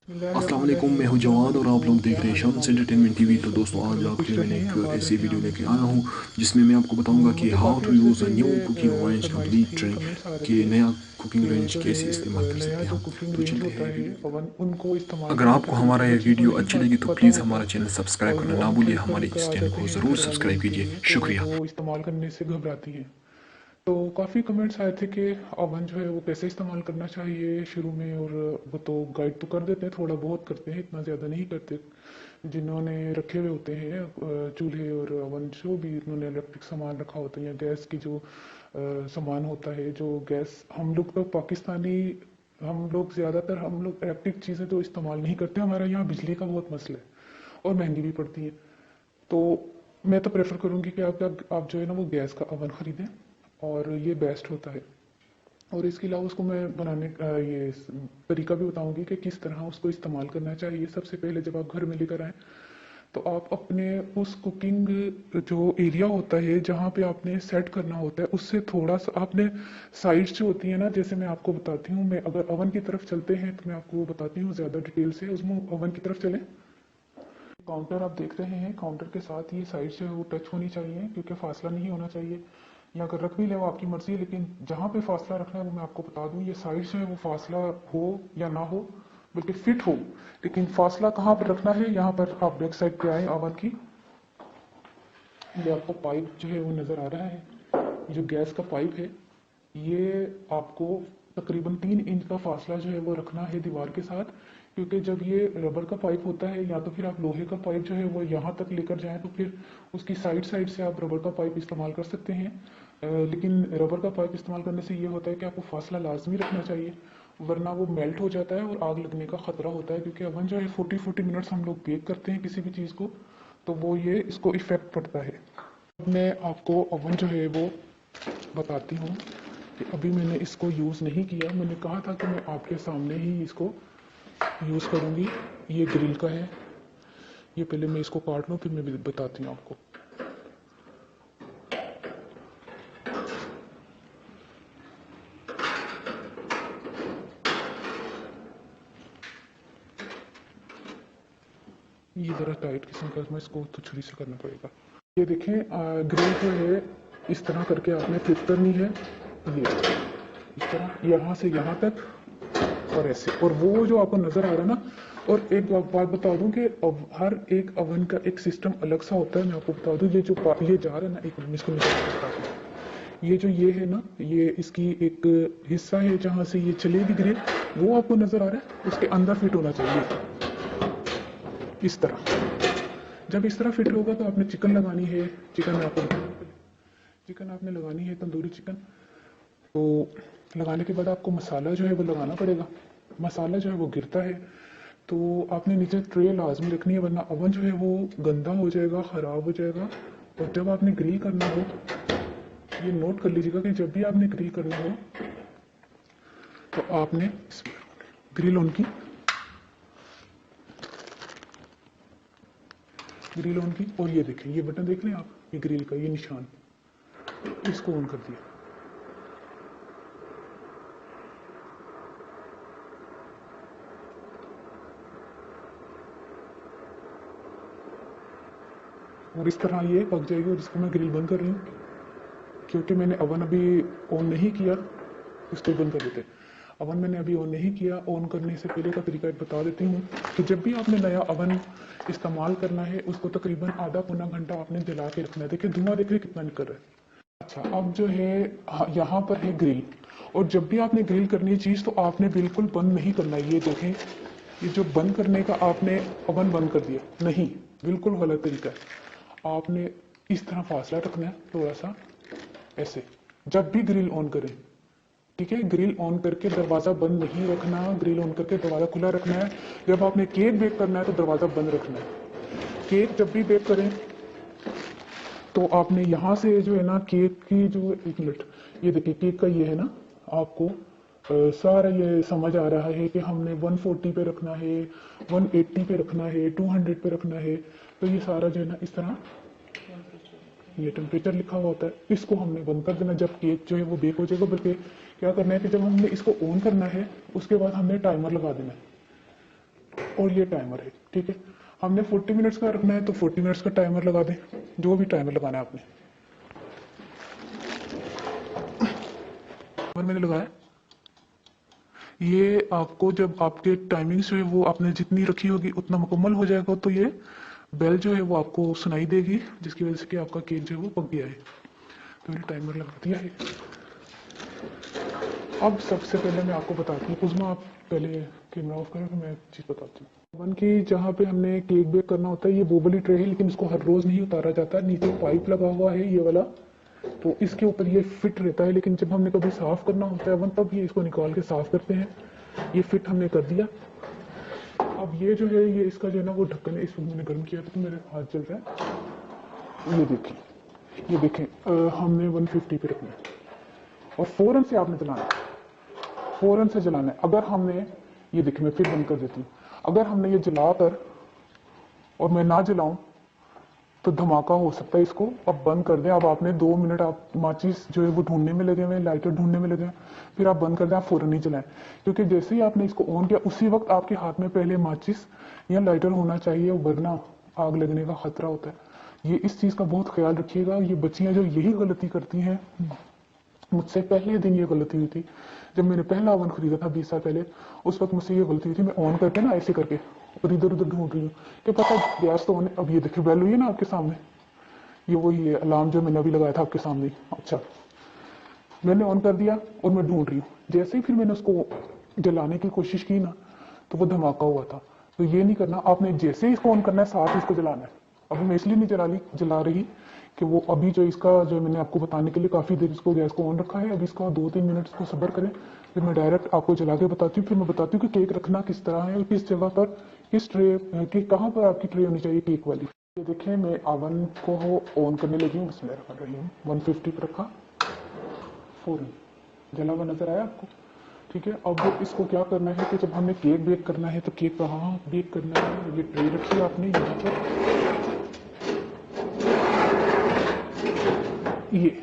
अस्सलाम वालेकुम, मैं हूं जवाद और आप लोग देख रहे हैं शम्स एंटरटेनमेंट टीवी। तो दोस्तों, आज आपके लिए मैंने एक ऐसी वीडियो लेके आया हूं जिसमें मैं आपको बताऊंगा कि मुझे हाउ काफ़ी टू अरसे यूज़ से अ न्यू कुकिंग रेंज फरमाइश कंप्लीट थी, ट्रेंड कमेंट्स आ रहे कि थे नया कुकिंग कि रेंज जो है कैसे इस्तेमाल कर नया सकते हैं जो हम। कुकिंग तो रेंज चलते होता हैं है वीडियो। ओवन, उनको इस्तेमाल अगर करने का आपको तरीका हमारा ये बच्चों को वीडियो नहीं अच्छी लगी तो पता प्लीज़ होता हमारा चैनल सब्सक्राइब और करना वो ना हम भूलिए, ख़रीद कर हमारे लेकर इस आ चैनल जाते को हैं ज़रूर घर वालों सब्सक्राइब के कीजिए। लिए, तो शुक्रिया। वो इस्तेमाल करने से घबराती हैं। तो काफ़ी कमेंट्स आए थे कि ओवन जो है वो कैसे इस्तेमाल करना चाहिए शुरू में, और वो तो गाइड तो कर देते हैं, थोड़ा बहुत करते हैं, इतना ज़्यादा नहीं करते। जिन्होंने रखे हुए होते हैं चूल्हे और ओवन, जो भी उन्होंने इलेक्ट्रिक सामान रखा होता है या गैस की जो सामान होता है, जो गैस हम लोग तो पाकिस्तानी, हम लोग ज़्यादातर हम लोग इलेक्ट्रिक चीज़ें तो इस्तेमाल नहीं करते। हमारे यहाँ बिजली का बहुत मसला है और महंगी भी पड़ती है। तो मैं तो प्रेफर करूँगी कि आप जो है ना वो गैस का ओवन ख़रीदें, और ये बेस्ट होता है। और इसके अलावा उसको मैं बनाने का ये तरीका भी बताऊंगी कि किस तरह उसको इस्तेमाल करना चाहिए। सबसे पहले जब आप घर में लेकर आएँ तो आप अपने उस कुकिंग जो एरिया होता है जहाँ पे आपने सेट करना होता है, उससे थोड़ा सा आपने साइड्स जो होती है ना, जैसे मैं आपको बताती हूँ, मैं अगर ओवन की तरफ चलते हैं तो मैं आपको बताती हूँ ज़्यादा डिटेल से। उसमें ओवन की तरफ चलें, काउंटर आप देख रहे हैं, काउंटर के साथ ये साइड से वो टच होनी चाहिए, क्योंकि फासला नहीं होना चाहिए। या अगर रख भी ले वो आपकी मर्जी है, लेकिन जहाँ पे फासला रखना है वो मैं आपको बता दूं, ये साइड से वो फासला हो या ना हो, बल्कि फिट हो। लेकिन फासला कहाँ पर रखना है, यहाँ पर आप बैक साइड पे आए ओवन की, ये आपको पाइप जो है वो नज़र आ रहा है, जो गैस का पाइप है, ये आपको तकरीबन 3 इंच का फासला जो है वो रखना है दीवार के साथ। क्योंकि जब ये रबर का पाइप होता है, या तो फिर आप लोहे का पाइप जो है वो यहाँ तक लेकर जाएं, तो फिर उसकी साइड साइड से आप रबर का पाइप इस्तेमाल कर सकते हैं। लेकिन रबर का पाइप इस्तेमाल करने से ये होता है कि आपको फासला लाजमी रखना चाहिए, वरना वो मेल्ट हो जाता है और आग लगने का खतरा होता है। क्योंकि ओवन जो है 40-40 मिनट्स हम लोग बेक करते हैं किसी भी चीज़ को, तो वो ये इसको इफेक्ट पड़ता है। मैं आपको ओवन जो है वो बताती हूँ कि अभी मैंने इसको यूज़ नहीं किया। मैंने कहा था कि मैं आपके सामने ही इसको यूज़ करूँगी। ये ग्रिल का है, ये पहले मैं इसको काट लूँ फिर मैं भी बताती हूँ आपको। ये ज़रा टाइट किस्म का, मैं इसको तो छुरी से करना पड़ेगा। ये देखें, ग्रिल जो है इस तरह करके आपने फ्लिप करनी है, ये इस तरह यहाँ से यहाँ तक, और ऐसे। और वो जो आपको नजर आ रहा है ना, और एक बात बता दूं कि हर एक ओवन का एक सिस्टम अलग सा होता है। मैं आपको बता दूं, ये जो ये जा रहा है ना, एक मिनट इसको निकाल के बताता हूं। ये जो ये है ना, ये इसकी एक हिस्सा है जहां से ये चलेगी ग्रिल, वो आपको नजर आ रहा है, उसके अंदर फिट होना चाहिए इस तरह। जब इस तरह फिट होगा तो आपने चिकन लगानी है। चिकन में आपको बताऊं, चिकन आपने लगानी है, तंदूरी चिकन। तो लगाने के बाद आपको मसाला जो है वो लगाना पड़ेगा। मसाला जो है वो गिरता है, तो आपने नीचे ट्रे लाजमी रखनी है, वरना ओवन जो है वो गंदा हो जाएगा, ख़राब हो जाएगा। और जब आपने ग्रिल करना हो, ये नोट कर लीजिएगा कि जब भी आपने ग्रिल करना हो तो आपने ग्रिल ऑन की, ग्रिल ऑन की, और ये देखें, ये बटन देख रहे हैं आप, ये ग्रिल का ये निशान, इसको ऑन कर दिया। और इस तरह ये पक जाएगी। और इसको मैं ग्रिल बंद कर रही हूँ, क्योंकि मैंने ओवन अभी ऑन नहीं किया, इसको बंद कर देते। ओवन मैंने अभी ऑन नहीं किया। ऑन करने से पहले का तरीका एक बता देती हूँ कि जब भी आपने नया ओवन इस्तेमाल करना है, उसको तकरीबन आधा पौना घंटा आपने जला के रखना है। देखिए धुआं, देख रहे कितना निकल रहा है। अच्छा, अब जो है यहाँ पर है ग्रिल, और जब भी आपने ग्रिल करनी है चीज़, तो आपने बिल्कुल बंद नहीं करना है। ये देखें, ये जो बंद करने का आपने ओवन बंद कर दिया, नहीं, बिल्कुल गलत तरीका है। आपने इस तरह फासला रखना है थोड़ा सा, ऐसे, जब भी ग्रिल ऑन करें। ठीक है, ग्रिल ऑन करके दरवाज़ा बंद नहीं रखना, ग्रिल ऑन करके दरवाज़ा खुला रखना है। जब आपने केक बेक करना है तो दरवाज़ा बंद रखना है। केक जब भी बेक करें तो आपने यहाँ से जो है ना, केक की जो, एक मिनट, ये देखिए केक का ये है ना, आपको सारा ये समझ आ रहा है कि हमने 140 पे रखना है, 180 पे रखना है, 200 पे रखना है। तो ये सारा जो है ना इस तरह, ये टेम्परेचर लिखा हुआ होता है, इसको हमने बंद कर देना जब केक जो है वो बेक हो जाएगा। बल्कि क्या करना है कि जब हमने इसको ऑन करना है, उसके बाद हमने टाइमर लगा देना है। और ये टाइमर है, ठीक है। हमने 40 मिनट्स का रखना है तो 40 मिनट्स का टाइमर लगा दें, जो भी टाइमर लगाना है आपने। और मैंने लगाया, ये आपको जब आपके टाइमिंग्स जो है वो आपने जितनी रखी होगी उतना मुकम्मल हो जाएगा तो ये बेल जो है वो आपको सुनाई देगी, जिसकी वजह से कि आपका केक जो है वो पक गया है। तो मैंने टाइमर लगा दिया है। अब सबसे पहले मैं आपको बताती हूँ, उज़मा आप पहले कैमरा ऑफ करें, मैं एक चीज़ बताती हूँ। ओवन की जहाँ पे हमने केक बेक करना होता है, ये वो वाली ट्रे है, लेकिन इसको हर रोज़ नहीं उतारा जाता। नीचे पाइप लगा हुआ है ये वाला, तो इसके ऊपर ये फिट रहता है, लेकिन जब हमने कभी साफ़ करना होता है ओवन, तब ये इसको निकाल के साफ़ करते हैं। ये फिट हमने कर दिया। अब ये जो है, ये इसका जो है ना वो ढक्कन है, इसको मैंने गर्म किया था तो मेरे हाथ जल रहा है। ये देखें, हमने 150 पे रखना है और फ़ौरन से आपने जलाना है, फ़ौरन से जलाना है। अगर हमने, ये देखिए मैं फिर बंद कर देती हूँ, अगर हमने ये जलाकर और मैं ना जलाऊं तो धमाका हो सकता है। इसको अब बंद कर दें। अब आपने 2 मिनट आप माचिस जो है वो ढूंढने में लगे हुए हैं, लाइटर ढूंढने में लगे हैं, फिर आप बंद कर दें, आप फ़ौरन नहीं जलाएं, क्योंकि जैसे ही आपने इसको ऑन किया उसी वक्त आपके हाथ में पहले माचिस या लाइटर होना चाहिए, वरना आग लगने का खतरा होता है। ये इस चीज़ का बहुत ख्याल रखिएगा। ये बच्चियाँ जो यही गलती करती हैं, मुझसे पहले दिन ये गलती हुई थी। जब मैंने पहला ओवन खरीदा था 20 साल पहले, उस वक्त मुझसे ये गलती हुई थी। मैं ऑन करके ना ऐसे करके और इधर उधर ढूंढ रही हूँ कि पता गैस तो ऑन है। अब ये देखिए बेल हुई है ना आपके सामने, ये वही है अलार्म जो मैंने अभी लगाया था आपके सामने। अच्छा, मैंने ऑन कर दिया और मैं ढूंढ रही हूँ। जैसे ही फिर मैंने उसको जलाने की कोशिश की ना, तो वो धमाका हुआ था। तो ये नहीं करना आपने, जैसे ही इसको ऑन करना है साथ ही इसको जलाना है। अभी मैं इसलिए नहीं जला रही कि वो अभी जो इसका जो मैंने आपको बताने के लिए काफ़ी देर इसको गैस को ऑन रखा है। अभी इसका 2-3 मिनट इसको सब्र करें, फिर मैं डायरेक्ट आपको जला के बताती हूँ। फिर मैं बताती हूँ कि केक रखना किस तरह है और किस जगह पर, किस ट्रे की, कहाँ पर आपकी ट्रे होनी चाहिए केक वाली। ये देखिए मैं ओवन को ऑन करने लगी हूँ, बिस्मिल्लाह रहमान रहीम। 150 पर रखा, फौरन जला हुआ नजर आया आपको, ठीक है। अब इसको क्या करना है कि जब हमने केक बेक करना है तो केक कहाँ बेक करना है, ये ट्रे रखी आपने यहाँ पर, ये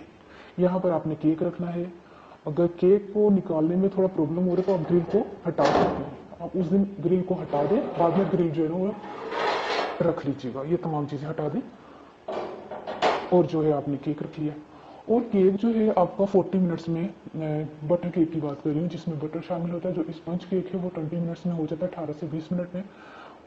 यहाँ पर आपने केक रखना है। अगर केक को निकालने में थोड़ा प्रॉब्लम हो रहा है तो आप ग्रिल को हटा सकते हैं। आप उस दिन ग्रिल को हटा दें, बाद में ग्रिल जो है ना वो रख लीजिएगा। ये तमाम चीज़ें हटा दें और जो है आपने केक रख लिया। और केक जो है आपका 40 मिनट्स में, बटर केक की बात कर रही हूँ जिसमें बटर शामिल होता है। जो स्पंज केक है वो 20 मिनट्स में हो जाता है, 18 से 20 मिनट में।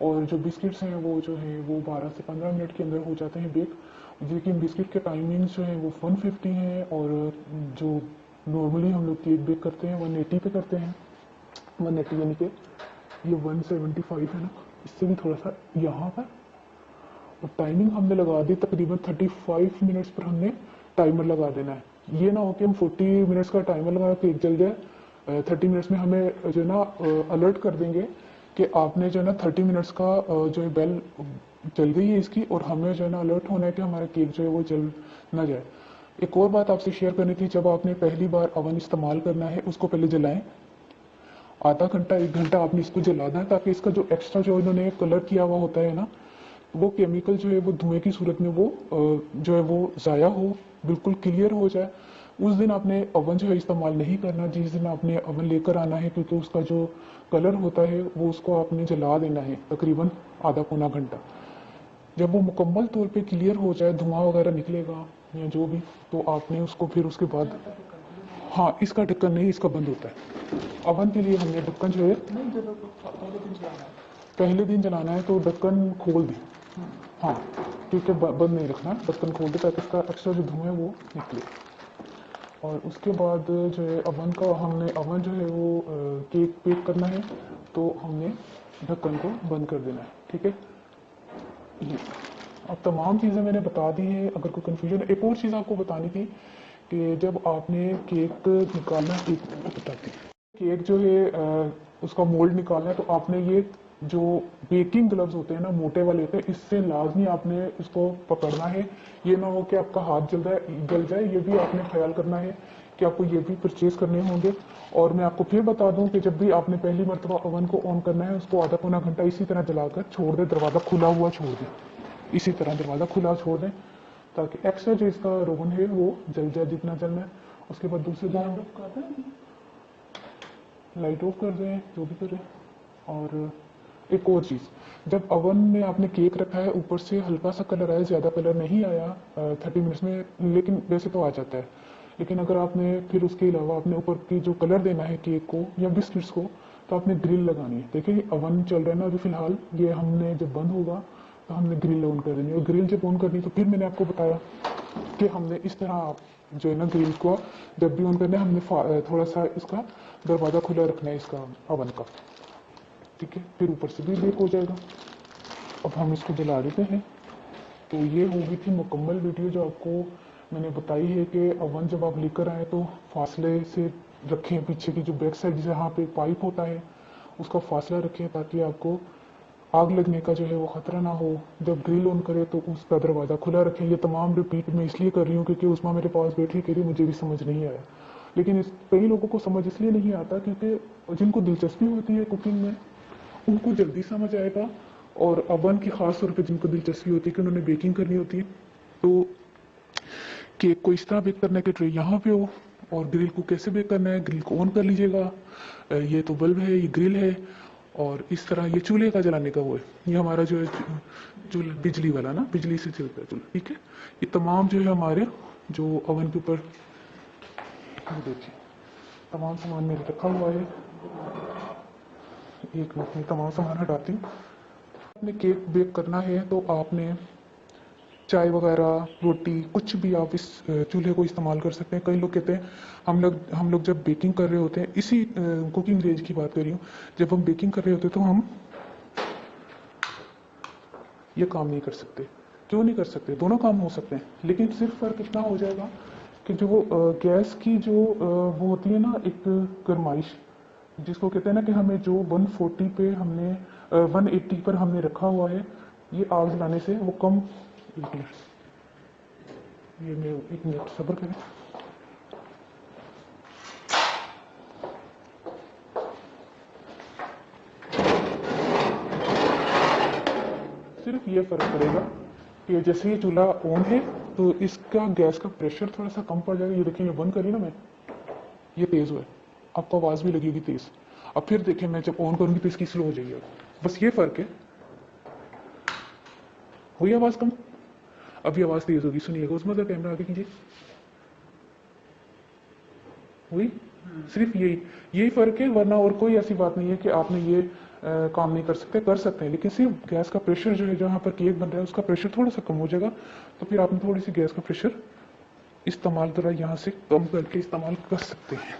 और जो बिस्किट्स हैं वो जो है वो 12 से 15 मिनट के अंदर हो जाते हैं बेक। लेकिन बिस्किट के टाइमिंग्स जो है वो 150 हैं, और जो नॉर्मली हम लोग केक बेक करते हैं 180 पे करते हैं। 180 यानी कि ये 175 है ना, इससे भी थोड़ा सा यहाँ पर। और टाइमिंग हमने लगा दी तकरीबन 35 मिनट्स पर हमने टाइमर लगा देना है। ये ना हो कि हम 40 मिनट्स का टाइमर लगा केक जल जाए, 30 मिनट्स में हमें जो है ना अलर्ट कर देंगे कि आपने जो है ना 30 मिनट्स का जो है बेल जल गई है इसकी, और हमें जो है ना अलर्ट होना है कि हमारा केक जो है वो जल ना जाए। एक और बात आपसे शेयर करनी थी, जब आपने पहली बार ओवन इस्तेमाल करना है उसको पहले जलाएं। आधा घंटा 1 घंटा आपने इसको जलाना है, ताकि इसका जो एक्स्ट्रा जो इन्होंने कलर किया हुआ होता है ना, वो केमिकल जो है वो धुएं की सूरत में वो जो है वो ज़ाया हो, बिल्कुल क्लियर हो जाए। उस दिन आपने ओवन जो है इस्तेमाल नहीं करना, जिस दिन आपने ओवन लेकर आना है, क्योंकि उसका जो कलर होता है वो उसको आपने जला देना है तकरीबन आधा पौना घंटा। जब वो मुकम्मल तौर पे क्लियर हो जाए, धुआं वगैरह निकलेगा या जो भी, तो आपने उसको फिर उसके बाद, हाँ इसका ढक्कन नहीं, इसका बंद होता है। ओवन के लिए हमने ढक्कन जो है पहले दिन जलाना है तो ढक्कन खोल दें, हाँ ठीक है, बंद नहीं रखना, ढक्कन खोल दे ताकि इसका एक्स्ट्रा जो धुआं है वो निकले। और उसके बाद जो है ओवन का, हमने ओवन जो है वो केक बेक करना है तो हमने ढक्कन को बंद कर देना है, ठीक है। ये अब तमाम चीज़ें मैंने बता दी हैं। अगर कोई कन्फ्यूजन, एक और चीज़ आपको बतानी थी कि जब आपने केक निकालना है, केक बताती केक जो है उसका मोल्ड निकालना है, तो आपने ये जो बेकिंग ग्लव्स होते हैं ना, मोटे वाले होते हैं, इससे लाजमी आपने इसको पकड़ना है। ये ना हो कि आपका हाथ जल जाए, ये भी आपने ख्याल करना है कि आपको ये भी परचेज करने होंगे। और मैं आपको फिर बता दूं कि जब भी आपने पहली मरतबा ओवन को ऑन करना है, उसको आधा पौना घंटा इसी तरह जलाकर छोड़ दें, दरवाज़ा खुला हुआ छोड़ दें, इसी तरह दरवाज़ा खुला छोड़ दें, ताकि एक्स्ट्रा जो इसका रोगन है वो जल जाए जितना जलना है। उसके बाद दूसरे दिन लाइट ऑफ कर दें, जो भी करें। और एक और चीज़, जब ओवन में आपने केक रखा है, ऊपर से हल्का सा कलर आया, ज़्यादा कलर नहीं आया 30 मिनट्स में, लेकिन वैसे तो आ जाता है, लेकिन अगर आपने फिर उसके अलावा आपने ऊपर की जो कलर देना है केक को या बिस्किट्स को, तो आपने ग्रिल लगानी है। देखिए ओवन चल रहा है ना अभी फिलहाल, ये हमने जब बंद होगा तो हमने ग्रिल ऑन कर देनी है, और ग्रिल जब ऑन करनी तो फिर मैंने आपको बताया कि हमने इस तरह आप जो है ना ग्रिल को जब भी ऑन करना है, हमने थोड़ा सा इसका दरवाज़ा खुला रखना है इसका ओवन का, ठीक है, फिर ऊपर से भी बेक हो जाएगा। अब हम इसको जला देते हैं। तो ये होगी थी मुकम्मल वीडियो जो आपको मैंने बताई है कि ओवन जब आप लेकर आए तो फासले से रखें, पीछे की जो बैक साइड जहाँ पे पाइप होता है उसका फासला रखें, ताकि आपको आग लगने का जो है वो खतरा ना हो। जब ग्रिल ऑन करें तो उसका दरवाज़ा खुला रखें। ये तमाम रिपीट मैं इसलिए कर रही हूँ क्योंकि उस्मा मेरे पास बैठी कह रही मुझे भी समझ नहीं आया, लेकिन इस कई लोगों को समझ इसलिए नहीं आता क्योंकि जिनको दिलचस्पी होती है कुकिंग में उनको जल्दी समझ आएगा, और ओवन की खास तौर पे जिनको दिलचस्पी होती है कि उन्होंने बेकिंग करनी होती है, तो केक को इस तरह बेक करने के ट्रे यहाँ पे हो, और ग्रिल को कैसे बेक करना है, ग्रिल को ऑन कर लीजिएगा। ये तो बल्ब है, ये ग्रिल है, और इस तरह ये चूल्हे का जलाने का वो है, ये हमारा जो है चूल्हा बिजली वाला ना, बिजली से चलता है चूल्हा, ठीक है। ये तमाम जो है हमारे जो ओवन के ऊपर, ये देखिए तमाम सामान मेरे रखा हुआ है। एक मिनट में तमाम सामान हटाती हूँ। आपने केक बेक करना है तो आपने चाय वगैरह रोटी कुछ भी आप इस चूल्हे को इस्तेमाल कर सकते हैं। कई लोग कहते हैं हम लोग जब बेकिंग कर रहे होते हैं, इसी कुकिंग रेंज की बात कर रही हूँ, जब हम बेकिंग कर रहे होते हैं तो हम ये काम नहीं कर सकते। क्यों नहीं कर सकते? दोनों काम हो सकते हैं, लेकिन सिर्फ फ़र्क इतना हो जाएगा कि जो गैस की जो वो होती है ना एक गरमाइश, जिसको कहते हैं ना कि हमें जो 140 पे हमने 180 पर हमने रखा हुआ है, ये आग जलाने से वो कम। एक मिनट, ये मैं एक मिनट सब्र करें। सिर्फ ये फ़र्क पड़ेगा कि जैसे ये चूल्हा ऑन है तो इसका गैस का प्रेशर थोड़ा सा कम पड़ जाएगा। ये देखिए, ये बंद करी ना मैं, ये तेज़ हुआ है, आपको आवाज़ भी लगेगी तेज़। अब फिर देखें मैं जब ऑन करूँगी तो इसकी स्लो हो जाएगी। बस ये फ़र्क है। हुई आवाज़ कम, अभी आवाज़ तेज़ होगी, सुनिएगा। उसमें तो कैमरा आगे कीजिए, हुई। सिर्फ यही फ़र्क है, वरना और कोई ऐसी बात नहीं है कि आपने ये काम नहीं कर सकते, कर सकते हैं, लेकिन सिर्फ गैस का प्रेशर जो है जहाँ पर केक बन रहा है उसका प्रेशर थोड़ा सा कम हो जाएगा, तो फिर आपने थोड़ी सी गैस का प्रेशर इस्तेमाल जरा यहाँ से कम करके इस्तेमाल कर सकते हैं।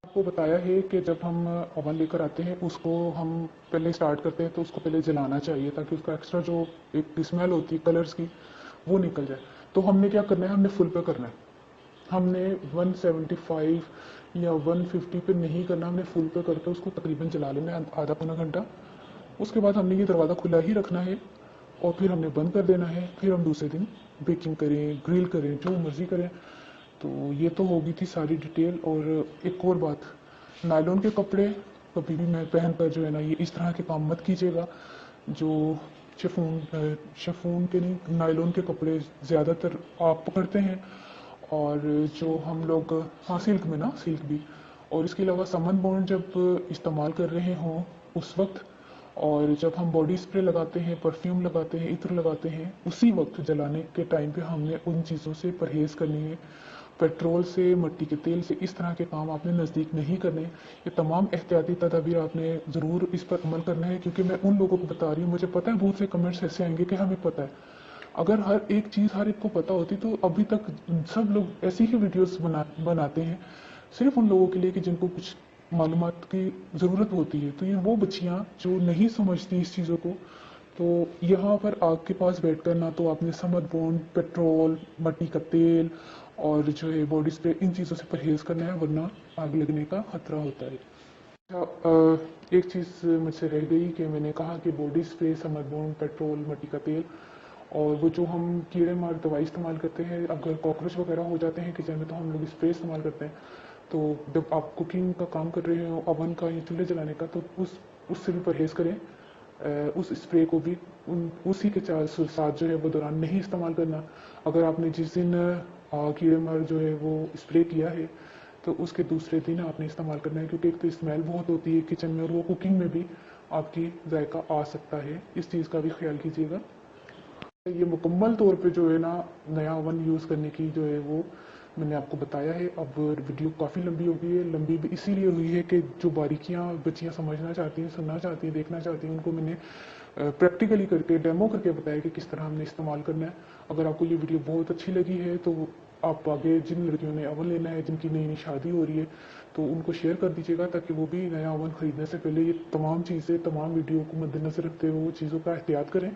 आपको बताया है कि जब हम ओवन लेकर आते हैं उसको हम पहले स्टार्ट करते हैं तो उसको पहले जलाना चाहिए, ताकि उसका एक्स्ट्रा जो एक स्मेल होती है कलर्स की वो निकल जाए। तो हमने क्या करना है, हमने फुल पे करना है। हमने 175 या 150 पे नहीं करना, हमने फुल पे करके उसको तकरीबन जला लेना है आधा पौना घंटा। उसके बाद हमने ये दरवाज़ा खुला ही रखना है और फिर हमने बंद कर देना है। फिर हम दूसरे दिन बेकिंग करें, ग्रिल करें, जो मर्ज़ी करें। तो ये तो होगी थी सारी डिटेल। और एक और बात, नायलॉन के कपड़े कभी भी मैं पहन कर जो है ना ये इस तरह के काम मत कीजिएगा। जो शिफॉन के नहीं, नायलॉन के कपड़े ज़्यादातर आप पकड़ते हैं, और जो हम लोग, हाँ सिल्क में ना, सिल्क भी। और इसके अलावा समन बॉन्ड जब इस्तेमाल कर रहे हों उस वक्त, और जब हम बॉडी स्प्रे लगाते हैं, परफ्यूम लगाते हैं, इत्र लगाते हैं, उसी वक्त जलाने के टाइम पे हमने उन चीज़ों से परहेज़ करनी है। पेट्रोल से, मिट्टी के तेल से, इस तरह के काम आपने नज़दीक नहीं करने। ये तमाम एहतियाती तदाबीर आपने ज़रूर इस पर अमल करना है, क्योंकि मैं उन लोगों को बता रही हूँ, मुझे पता है बहुत से कमेंट्स ऐसे आएंगे कि हमें पता है। अगर हर एक चीज़ हर एक को पता होती तो अभी तक सब लोग ऐसी ही वीडियोस बनाते हैं सिर्फ उन लोगों के लिए कि जिनको कुछ मालूमात की ज़रूरत होती है। तो ये वो बच्चियाँ जो नहीं समझती इस चीज़ों को, तो यहाँ पर आग के पास बैठकर ना तो आपने समद बॉन्ड, पेट्रोल, मिट्टी का तेल और जो है बॉडी स्प्रे, इन चीज़ों से परहेज़ करना है, वरना आग लगने का खतरा होता है। एक चीज़ मुझसे रह गई कि मैंने कहा कि body spray, Samad bond, petrol, मिट्टी का तेल, और वो जो हम कीड़े मार दवाई इस्तेमाल करते हैं, अगर कॉकरोच वगैरह हो जाते हैं किचन में तो हम लोग स्प्रे इस्तेमाल करते हैं। तो जब आप कुकिंग का काम कर रहे हो, ओवन का या चूल्हे जलाने का, तो उससे भी परहेज़ करें। उस स्प्रे को भी उसी के साथ जो है वो दौरान नहीं इस्तेमाल करना। अगर आपने जिस दिन कीड़े मार जो है वो स्प्रे किया है तो उसके दूसरे दिन आपने इस्तेमाल करना है, क्योंकि एक तो स्मेल बहुत होती है किचन में और वो कुकिंग में भी आपकी जायका आ सकता है। इस चीज़ का भी ख्याल कीजिएगा। ये मुकम्मल तौर पे जो है ना नया ओवन यूज़ करने की जो है वो मैंने आपको बताया है। अब वीडियो काफ़ी लंबी हो गई है, लंबी भी इसीलिए हुई है कि जो बारीकियां बच्चियां समझना चाहती हैं, सुनना चाहती हैं, देखना चाहती हैं, उनको मैंने प्रैक्टिकली करके डेमो करके बताया कि किस तरह हमने इस्तेमाल करना है। अगर आपको ये वीडियो बहुत अच्छी लगी है तो आप आगे जिन लड़कियों ने ओवन लेना है, जिनकी नई नई शादी हो रही है, तो उनको शेयर कर दीजिएगा ताकि वो भी नया ओवन खरीदने से पहले ये तमाम चीज़ें, तमाम वीडियो को मद्देनजर रखते हुए वो चीज़ों का एहतियात करें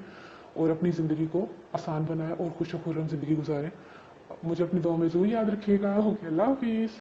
और अपनी ज़िंदगी को आसान बनाएं और खुश खुर्रम ज़िंदगी गुजारें। मुझे अपनी दुआ में ज़रूर याद रखिएगा। ओके, अल्लाह हाफिज़।